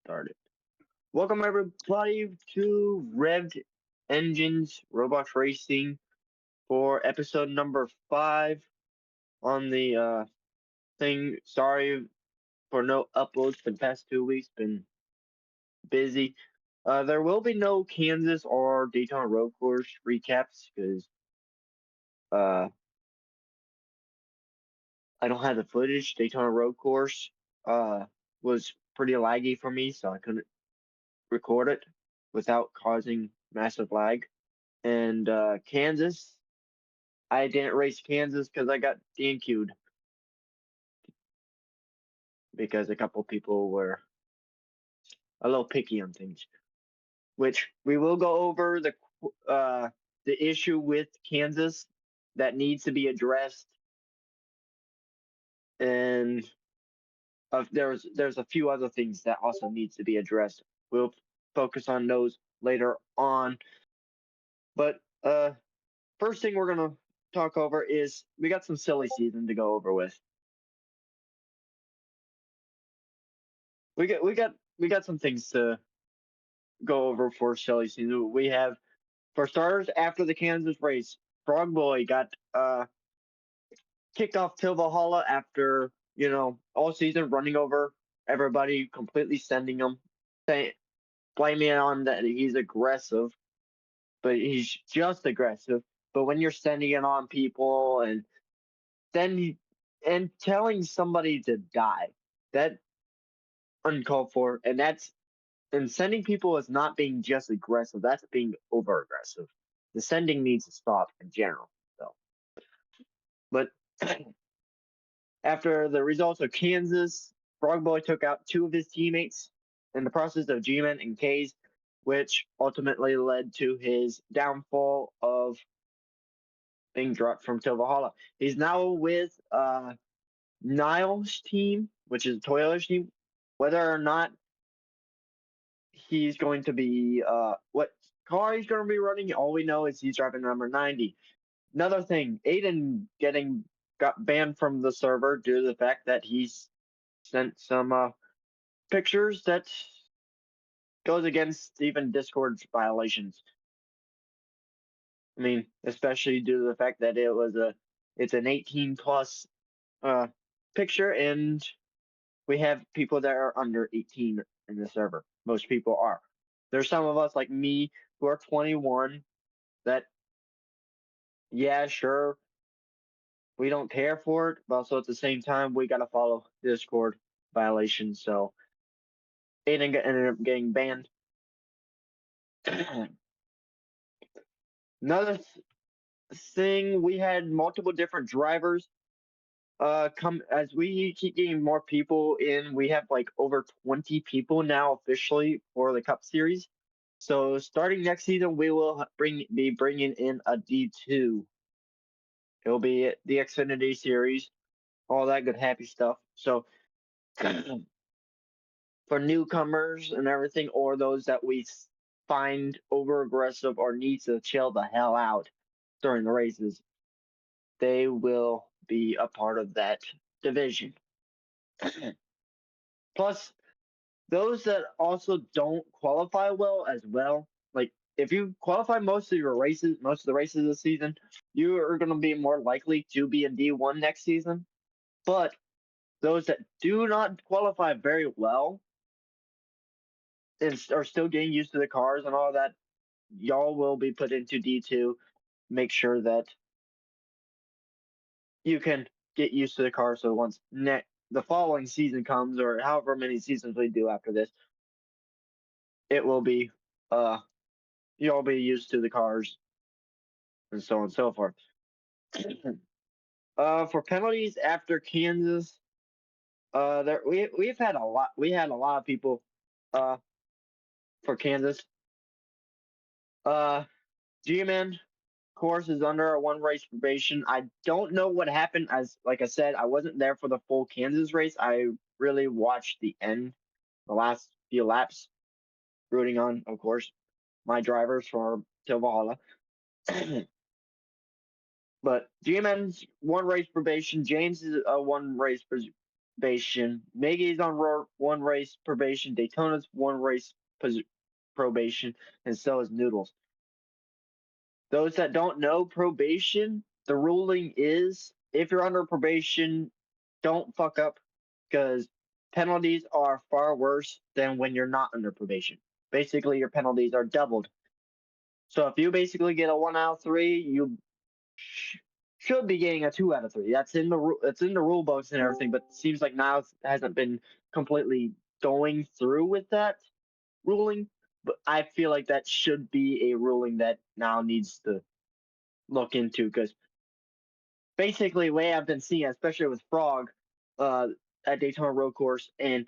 Started. Welcome everybody to Revved Engines Roblox Racing for episode number 5 on the thing. Sorry for no uploads for the past 2 weeks. Been busy. There will be no Kansas or Daytona Road Course recaps because uh I don't have the footage. Daytona Road Course was pretty laggy for me, so I couldn't record it without causing massive lag. And Kansas, I didn't race Kansas because I got DNQ'd because a couple people were a little picky on things. Which we will go over the issue with Kansas that needs to be addressed, and there's a few other things that also needs to be addressed. We'll focus on those later on. But first thing we're gonna talk over is we got some silly season to go over with. We got some things to go over for silly season. We have, for starters, after the Kansas race, Frog Boy got kicked off to Valhalla after all season running over everybody, completely sending them, saying blaming it on that he's aggressive, but he's just aggressive. But when you're sending it on people then and telling somebody to die, that uncalled for, and sending people as not being just aggressive. That's being over aggressive. The sending needs to stop in general. So, but after the results of Kansas, Frog Boy took out two of his teammates in the process of G-Men and K's, which ultimately led to his downfall of being dropped from Valhalla. He's now with Niles' team, which is Toiler's team. Whether or not he's going to be what car he's going to be running, all we know is he's driving number 90. Another thing, Aiden got banned from the server due to the fact that he's sent some pictures that goes against even Discord's violations. I mean, especially due to the fact that it's an 18 plus picture, and we have people that are under 18 in the server. Most people are. There's some of us like me who are 21 that, yeah, sure, we don't care for it, but also at the same time, we got to follow Discord violations. So Aiden ended up getting banned. Another thing, we had multiple different drivers come as we keep getting more people in. We have like over 20 people now officially for the Cup Series. So starting next season, we will be bringing in a D2. It'll be the Xfinity Series, all that good happy stuff. So for newcomers and everything, or those that we find over aggressive or need to chill the hell out during the races, they will be a part of that division. Plus, those that also don't qualify well as well, like if you qualify most of the races this season, you are going to be more likely to be in D1 next season. But those that do not qualify very well and are still getting used to the cars and all that, y'all will be put into D2. Make sure that you can get used to the car. So once the following season comes, or however many seasons we do after this, it will be you'll be used to the cars and so on and so forth. For penalties after Kansas, we've had a lot. We had a lot of people for Kansas. G-Man course is under a 1 race probation. I don't know what happened. As like I said, I wasn't there for the full Kansas race. I really watched the end, the last few laps, rooting on, of course, my drivers for Valhalla. But G-Man's 1 race probation. James is a 1 race probation, Miggy's on one race probation, Daytona's one race probation, and so is Noodles. Those that don't know probation, the ruling is if you're under probation, don't fuck up because penalties are far worse than when you're not under probation. Basically, your penalties are doubled. So if you basically get a 1 out of 3, you should be getting a 2 out of 3. That's in the it's in the rule books and everything, but it seems like now it hasn't been completely going through with that ruling. But I feel like that should be a ruling that now needs to look into because basically, the way I've been seeing, especially with Frog, uh, at Daytona Road Course in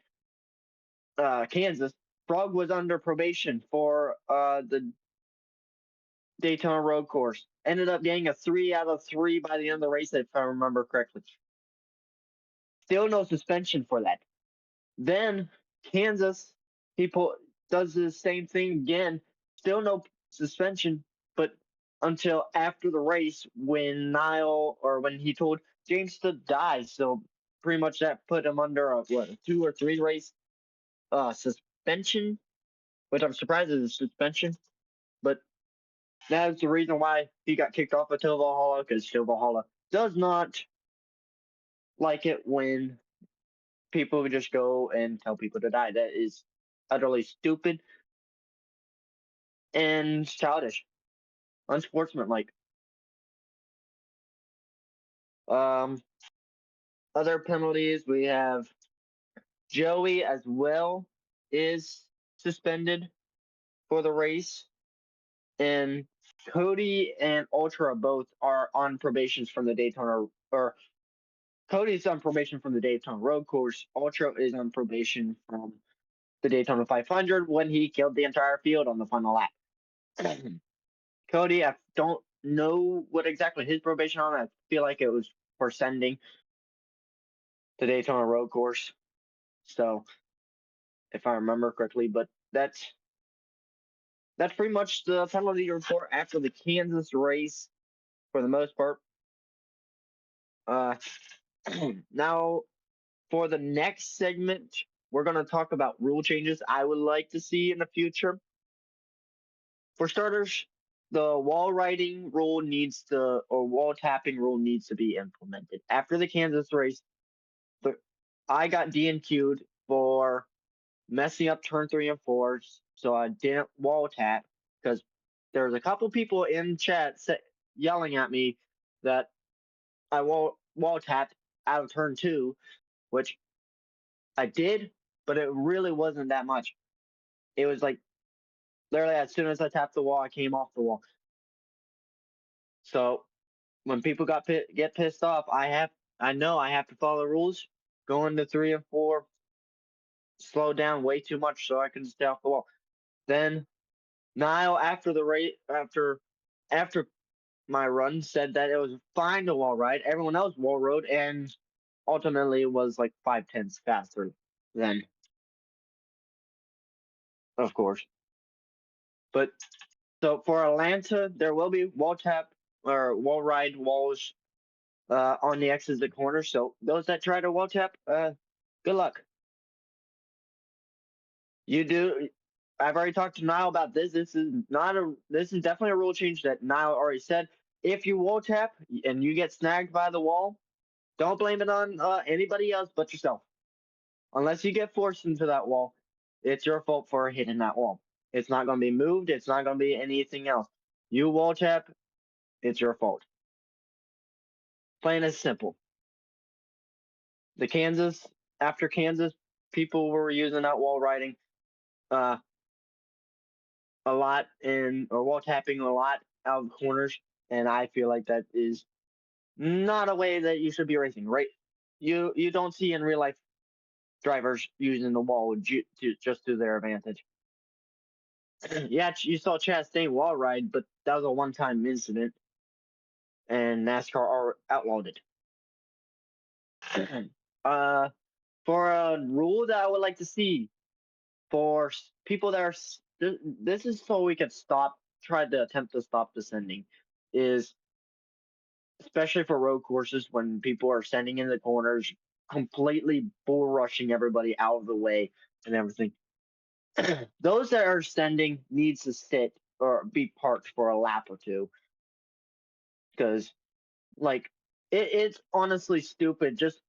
Kansas, Frog was under probation for the Daytona Road Course. Ended up getting a 3 out of 3 by the end of the race, if I remember correctly. Still no suspension for that. Then Kansas, does the same thing again. Still no suspension, but until after the race when when he told James to die. So pretty much that put him under a 2 or 3 race suspension, which I'm surprised is a suspension. But that's the reason why he got kicked off of Valhalla, because Valhalla does not like it when people just go and tell people to die. That is utterly stupid and childish, unsportsmanlike. Um, Other penalties we have Joey as well is suspended for the race, and Cody and Ultra both are on probations from the Daytona, or Cody's on probation from the Daytona Road Course. Ultra is on probation from the Daytona 500 when he killed the entire field on the final lap. Cody, I don't know what exactly his probation on. I feel like it was for sending the Daytona Road Course. So, if I remember correctly, but that's pretty much the penalty report after the Kansas race for the most part. Now, for the next segment, we're going to talk about rule changes I would like to see in the future. For starters, the wall riding rule or wall tapping rule needs to be implemented. After the Kansas race, I got DNQ'd for messing up turn 3 and 4, so I didn't wall tap because there was a couple people in chat yelling at me that I wall tapped out of turn 2, which I did, but it really wasn't that much. It was like literally as soon as I tapped the wall, I came off the wall. So when people get pissed off, I know I have to follow the rules. Go into 3 and 4, slow down way too much so I can stay off the wall. Then Niall, after the race, after my run, said that it was fine to wall ride. Everyone else wall rode, and ultimately it was like 5/10 faster than, of course. But so for Atlanta, there will be wall tap or wall ride walls on the X's and corners. So those that try to wall tap, good luck. You do. I've already talked to Niall about this. This is definitely a rule change that Niall already said. If you wall tap and you get snagged by the wall, don't blame it on anybody else but yourself. Unless you get forced into that wall, it's your fault for hitting that wall. It's not going to be moved. It's not going to be anything else. You wall tap, it's your fault. Plain and simple. After Kansas, people were using that wall riding a lot or wall tapping a lot out of corners, and I feel like that is not a way that you should be racing. Right? You don't see in real life drivers using the wall just to their advantage. Yeah, you saw Chastain wall ride, but that was a one-time incident, and NASCAR outlawed it. For a rule that I would like to see for people that are this is so we can try to attempt to stop descending, is especially for road courses when people are sending in the corners, completely bull rushing everybody out of the way and everything. Those that are sending needs to sit or be parked for a lap or two because like it's honestly stupid. Just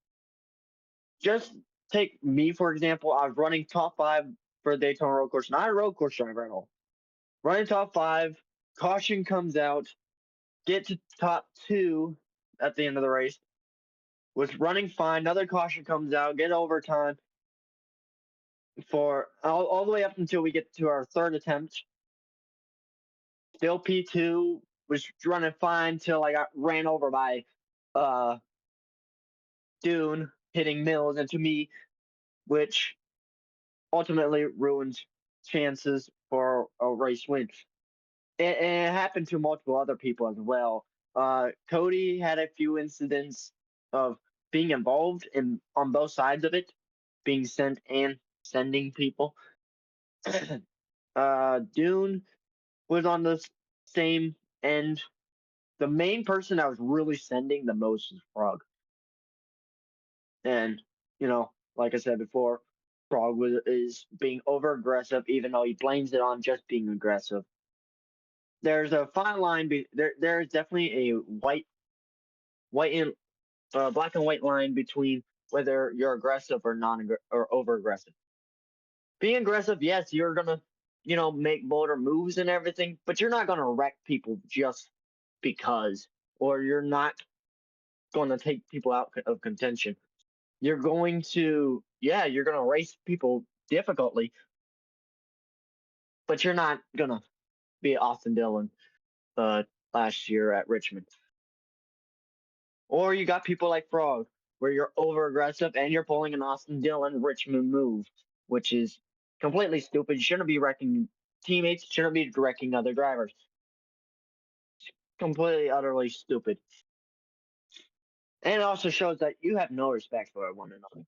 take me for example. I was running top five for the Daytona road course, not a road course driver at all. Running top five, caution comes out, get to top two at the end of the race. Was running fine. Another caution comes out, get overtime for all the way up until we get to our third attempt. Still P2, was running fine till I got ran over by uh Dune hitting Mills into me, which ultimately ruined chances for a race win. And it happened to multiple other people as well. Cody had a few incidents of being involved in on both sides of it, being sent and sending people. Dune was on the same end. The main person I was really sending the most is Frog. And, like I said before, Frog is being over aggressive, even though he blames it on just being aggressive. There's a fine line. There's definitely a white and black and white line between whether you're aggressive or non or over aggressive. Being aggressive, yes, you're gonna, make bolder moves and everything, but you're not gonna wreck people just because, or you're not gonna take people out of contention. You're going to, yeah, you're gonna race people difficultly, but you're not gonna be Austin Dillon last year at Richmond. Or you got people like Frog, where you're over aggressive and you're pulling an Austin Dillon Richmond move, which is completely stupid. You shouldn't be wrecking teammates, shouldn't be wrecking other drivers. It's completely, utterly stupid. And it also shows that you have no respect for one another.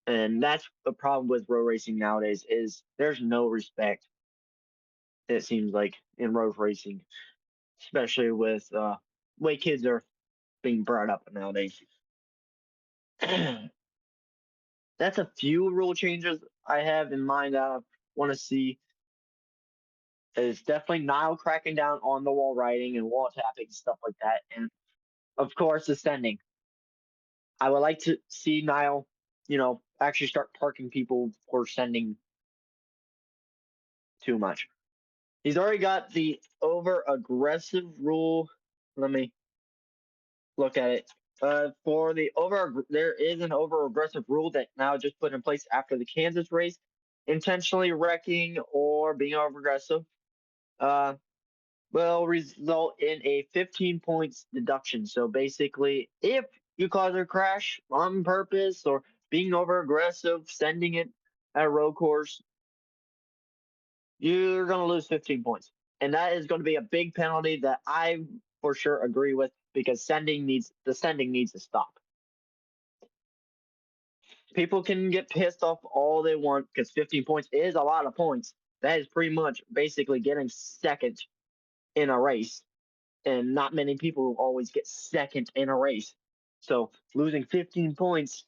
And that's the problem with road racing nowadays is there's no respect, it seems like, in road racing, especially with way kids are being brought up nowadays. That's a few rule changes I have in mind that I want to see. Is definitely Nile cracking down on the wall riding and wall tapping and stuff like that, and of course ascending. I would like to see Nile, actually start parking people for sending too much. He's already got the over aggressive rule. Let me look at it. For the there is an over aggressive rule that now just put in place after the Kansas race, intentionally wrecking or being over aggressive. Uh, will result in a 15 points deduction. So basically, if you cause a crash on purpose or being over aggressive, sending it at a road course, you're going to lose 15 points. And that is going to be a big penalty that I for sure agree with because the sending needs to stop. People can get pissed off all they want because 15 points is a lot of points. That is pretty much basically getting second in a race. And not many people always get second in a race. So losing 15 points,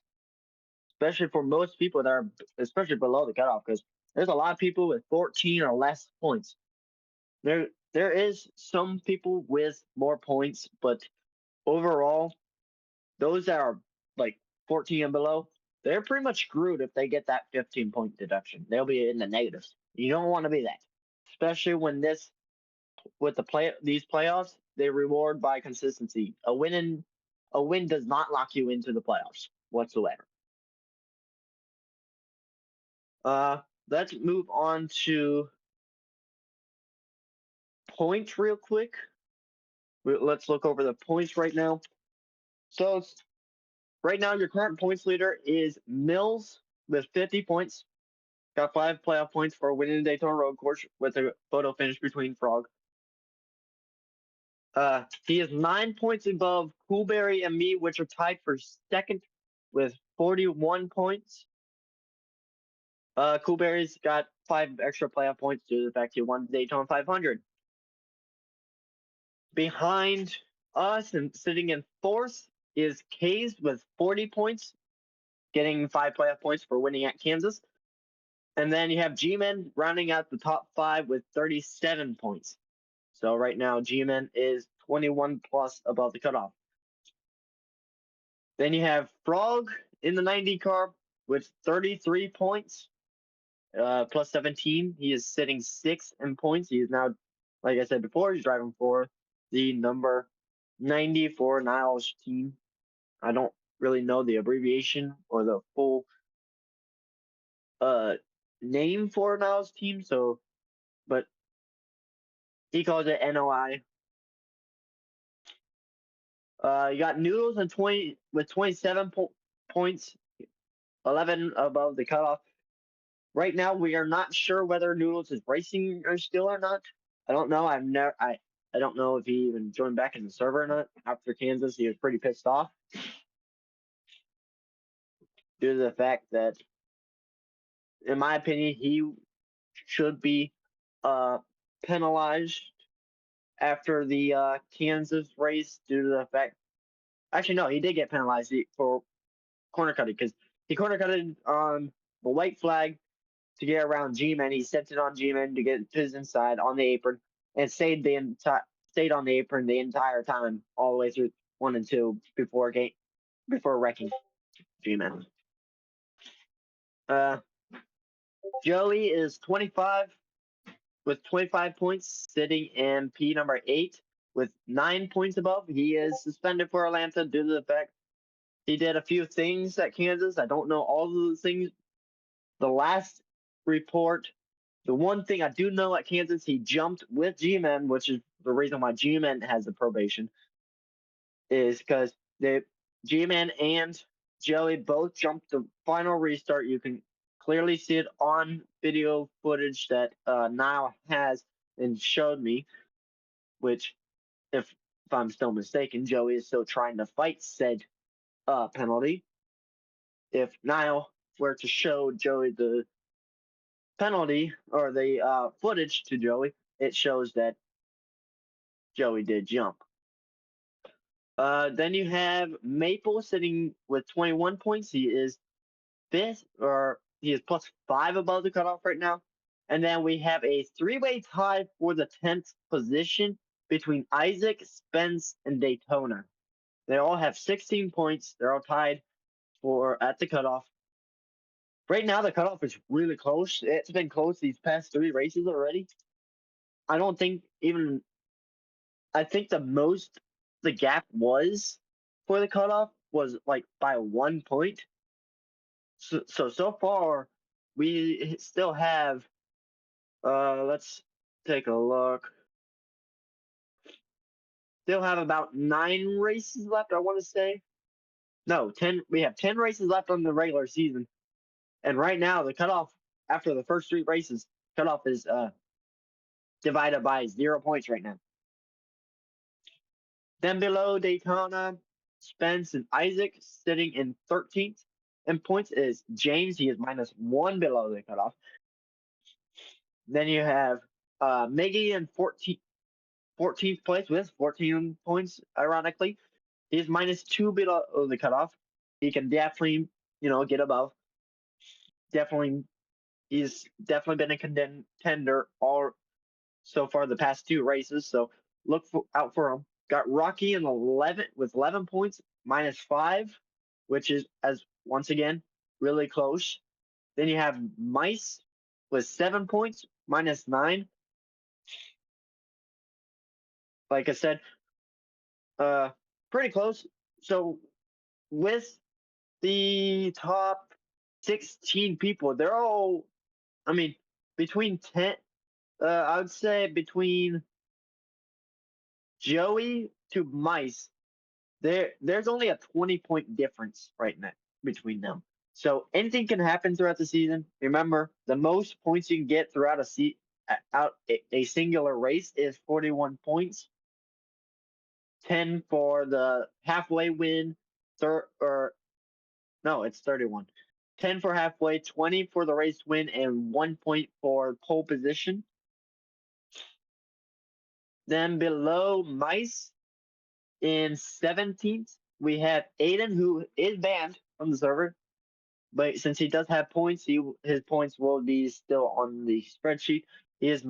especially for most people that are especially below the cutoff, because there's a lot of people with 14 or less points. There is some people with more points, but overall, those that are like 14 and below, they're pretty much screwed if they get that 15-point deduction. They'll be in the negatives. You don't want to be that, especially when with these playoffs, they reward by consistency. A win does not lock you into the playoffs whatsoever. Let's move on to points real quick. Let's look over the points right now. So right now, your current points leader is Mills with 50 points. Got 5 playoff points for winning the Daytona Road Course with a photo finish between Frog. He is 9 points above Coolberry and me, which are tied for second with 41 points. Coolberry's got 5 extra playoff points due to the fact he won the Daytona 500. Behind us and sitting in fourth is Kays with 40 points. getting 5 playoff points for winning at Kansas. And then you have G-Men rounding out the top 5 with 37 points. So right now, G-Men is 21 plus above the cutoff. Then you have Frog in the 90 car with 33 points, plus 17. He is sitting 6th in points. He is now, like I said before, he's driving for the number 90 for Niles' team. I don't really know the abbreviation or the full name for Niles' team, so but he calls it NOI. You got Noodles and 20 with 27 points, 11 above the cutoff. Right now, we are not sure whether Noodles is racing or still or not. I don't know. I don't know if he even joined back in the server or not. After Kansas, he was pretty pissed off due to the fact that, in my opinion, he should be penalized after the Kansas race due to the fact. Actually, no, he did get penalized for corner cutting because he corner cutted on the white flag to get around G-Man. He sent it on G-Man to get to his inside on the apron and stayed on the apron the entire time, all the way through 1 and 2 before wrecking G-Man. Joey is 25 with 25 points, sitting in P number 8 with 9 points above. He is suspended for Atlanta due to the fact he did a few things at Kansas. I don't know all of the things. The last report, the one thing I do know at Kansas, he jumped with G-Men, which is the reason why G-Men has the probation, is because G-Man and Joey both jumped the final restart. You can clearly see it on video footage that Niall has and showed me, which, if I'm still mistaken, Joey is still trying to fight said penalty. If Niall were to show Joey the penalty or the footage to Joey, it shows that Joey did jump. Then you have Maple sitting with 21 points. He is 5th, or he is plus 5 above the cutoff right now. And then we have a 3-way tie for the 10th position between Isaac, Spence, and Daytona. They all have 16 points. They're all tied at the cutoff. Right now, the cutoff is really close. It's been close these past 3 races already. I don't think even. I think the most the gap was for the cutoff was like by 1 point. So far, we still have. Let's take a look. Still have about 9 races left. I want to say. No, 10. We have 10 races left on the regular season, and right now the cutoff after the first 3 races, cutoff is divided by 0 points right now. Then below Daytona, Spence and Isaac sitting in 13th. And points is James. He is -1 below the cutoff. Then you have Miggy in 14th place with 14 points, ironically. He's -2 below the cutoff. He can definitely, get above. He's definitely been a contender all so far the past 2 races. So look out for him. Got Rocky in 11 with 11 points, -5, which is once again really close. Then you have Mice with 7 points, -9. Like I said, pretty close. So with the top 16 people, they're all, I mean, between 10, I would say between Joey to Mice, there's only a 20-point difference right now between them. So anything can happen throughout the season. Remember, the most points you can get throughout a singular race is 41 points. 10 for the halfway win, it's 31. 10 for halfway, 20 for the race win, and 1 point for pole position. Then below Mice, in 17th, we have Aiden, who is banned from the server. but since he does have points, his points will be still on the spreadsheet. He is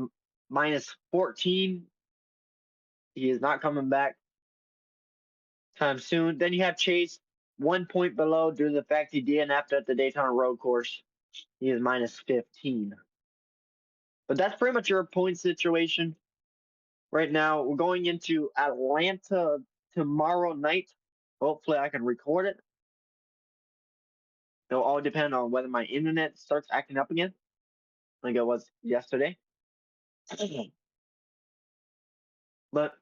minus 14. He is not coming back time soon. Then you have Chase, 1 point below due to the fact he DNF'd at the Daytona Road Course. He is minus 15. But that's pretty much your point situation right now. We're going into Atlanta tomorrow night. Hopefully, I can record it. It'll all depend on whether my internet starts acting up again, like it was yesterday. But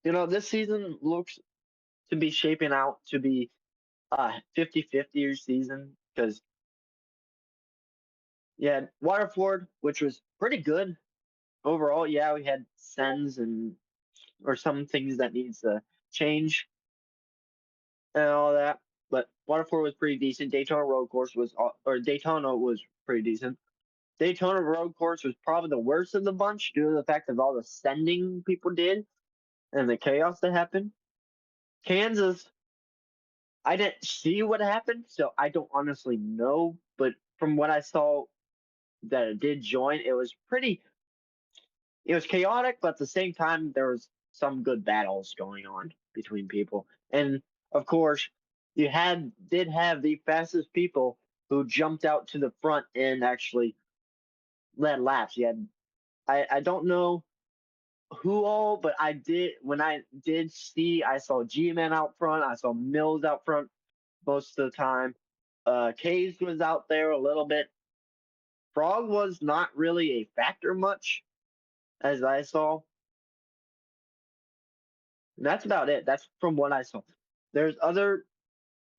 this season looks to be shaping out to be a 50-50 season because you had Waterford, which was pretty good overall. Yeah, we had sends or some things that needs to change and all that. But Waterford was pretty decent. Daytona Road Course or Daytona was pretty decent. Daytona Road Course was probably the worst of the bunch due to the fact of all the sending people did and the chaos that happened. Kansas, I didn't see what happened, so I don't honestly know. But from what I saw that it did join, it was chaotic, but at the same time, there was some good battles going on between people. And of course, did have the fastest people who jumped out to the front and actually led laps. You had I don't know who all, but I did when I did see I saw G Man out front, I saw Mills out front most of the time. Caves was out there a little bit. Frog was not really a factor much as I saw. And that's about it. That's from what I saw. There's other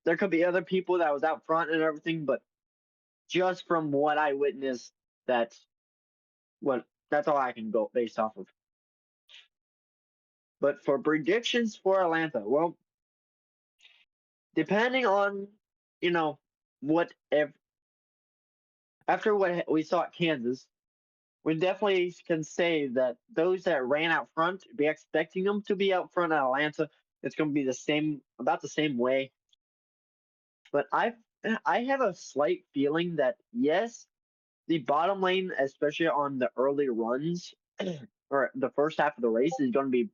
there could be other people that was out front and everything, but just from what I witnessed, that's all I can go based off of. But for predictions for Atlanta, well, depending on what if after what we saw at Kansas, we definitely can say that those that ran out front, be expecting them to be out front at Atlanta. It's going to be about the same way. But I have a slight feeling that yes, the bottom lane, especially on the early runs or the first half of the race, is going to be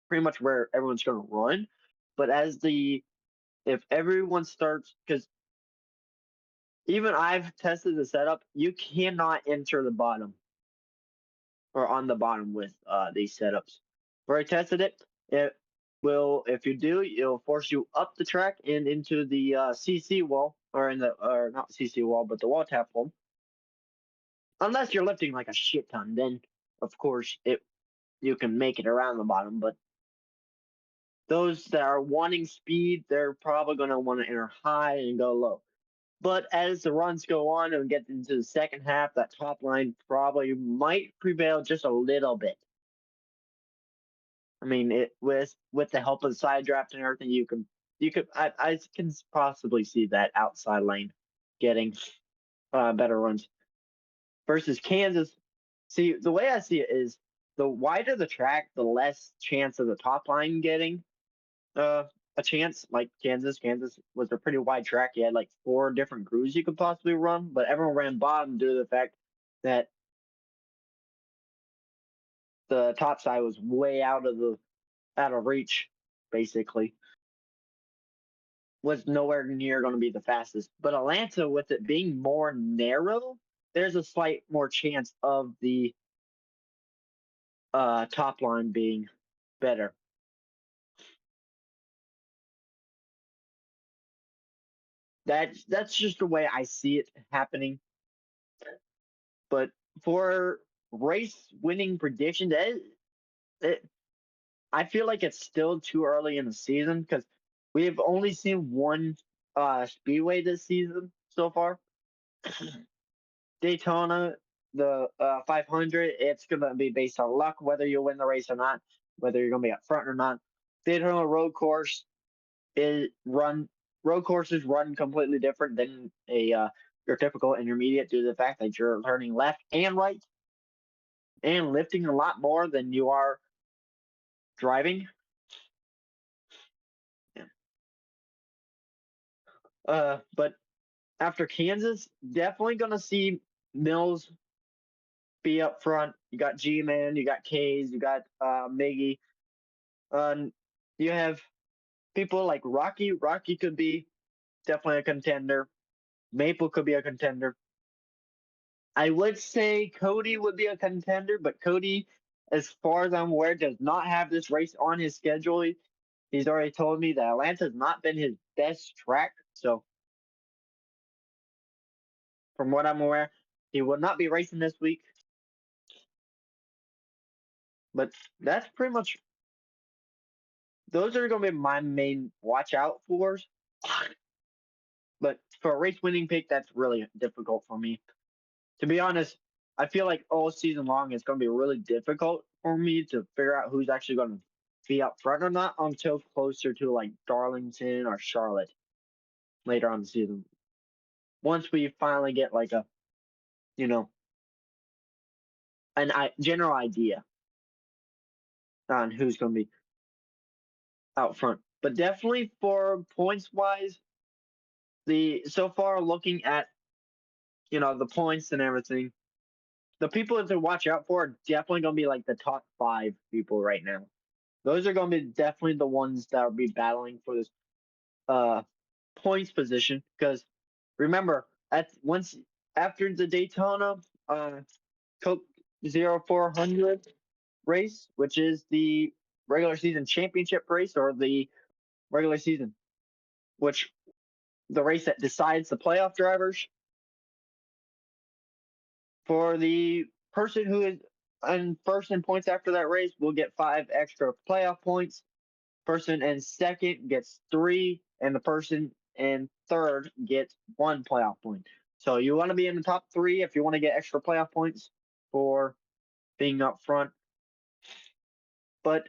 pretty much where everyone's going to run. But if everyone starts, because even I've tested the setup, you cannot enter the bottom or on the bottom with these setups. Where I tested it, if you do, it'll force you up the track and into the CC wall, or not CC wall, but the wall tap wall. Unless you're lifting like a shit ton, then of course you can make it around the bottom. But those that are wanting speed, they're probably going to want to enter high and go low. But as the runs go on and get into the second half, that top line probably might prevail just a little bit. I mean, with the help of the side draft and everything, I can possibly see that outside lane getting better runs versus Kansas. See, the way I see it is the wider the track, the less chance of the top line getting a chance. Like Kansas was a pretty wide track. You had like 4 different crews you could possibly run, but everyone ran bottom due to the fact that the top side was way out of reach, basically. Was nowhere near going to be the fastest. But Atlanta, with it being more narrow, there's a slight more chance of the top line being better. That's just the way I see it happening. But for race winning prediction, I feel like it's still too early in the season because we have only seen one speedway this season so far. Daytona, the 500, it's going to be based on luck, whether you win the race or not, whether you're going to be up front or not. Daytona road course is run. Road courses run completely different than your typical intermediate due to the fact that you're turning left and right and lifting a lot more than you are driving. Yeah. But after Kansas, definitely gonna see Mills be up front. You got G-Man, you got Kays, you got Miggy. You have people like Rocky. Rocky could be definitely a contender. Maple could be a contender. I would say Cody would be a contender, but Cody, as far as I'm aware, does not have this race on his schedule. He's already told me that Atlanta's not been his best track. So, from what I'm aware, he will not be racing this week. But that's pretty much, those are going to be my main watch out fors. But for a race winning pick, that's really difficult for me. To be honest, I feel like all season long it's going to be really difficult for me to figure out who's actually going to be up front or not until closer to like Darlington or Charlotte later on the season. Once we finally get like a, you know, general idea on who's going to be out front. But definitely for points wise, the so far looking at the points and everything, the people to watch out for are definitely going to be like the top 5 people right now. Those are going to be definitely the ones that will be battling for this uh points position. Because remember, at once after the Daytona Coke 0400 race, which is the regular season championship race or the regular season, which the race that decides the playoff drivers, for the person who is in first in points after that race will get 5 extra playoff points. Person in second gets 3, and the person in third gets 1 playoff point. So you want to be in the top 3 if you want to get extra playoff points for being up front. But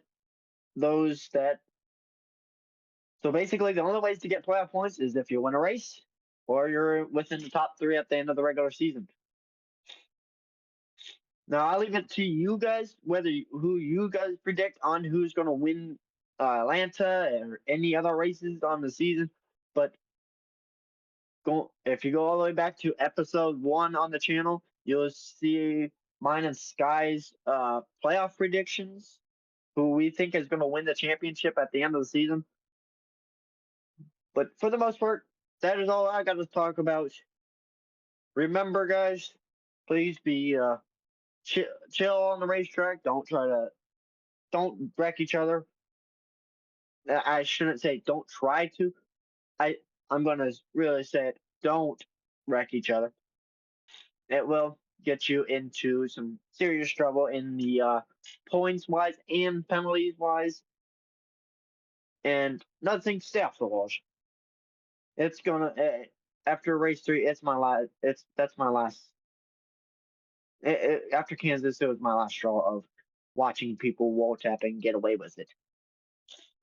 those that so basically the only ways to get playoff points is if you win a race or you're within the top 3 at the end of the regular season. Now I'll leave it to you guys who you guys predict on who's going to win Atlanta or any other races on the season. But if you go all the way back to episode 1 on the channel, you'll see mine and Sky's playoff predictions, who we think is going to win the championship at the end of the season. But for the most part, that is all I got to talk about. Remember, guys, please be chill on the racetrack. Don't wreck each other. I shouldn't say don't try to. I'm gonna really say it. Don't wreck each other. It will get you into some serious trouble in the points wise and penalties wise. And another thing, stay off the walls. It's gonna after race 3. It's my last. That's my last. After Kansas, it was my last straw of watching people wall tap and get away with it.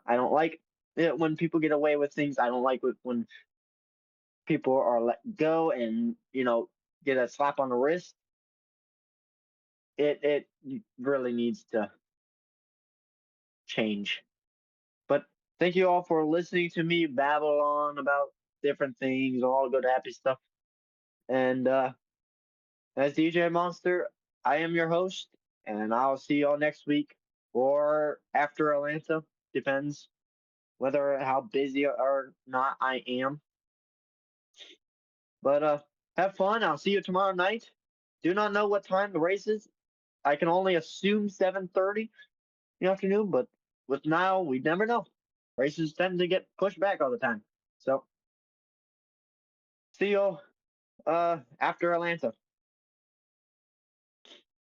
I don't like it when people get away with things. I don't like it when people are let go and get a slap on the wrist. It really needs to change. But thank you all for listening to me babble on about different things, all good happy stuff. And as DJ Monster, I am your host, and I'll see y'all next week or after Atlanta. Depends whether how busy or not I am. But have fun. I'll see you tomorrow night. Do not know what time the race is. I can only assume 7:30 in the afternoon, but with now we never know. Races tend to get pushed back all the time. So see you after Atlanta.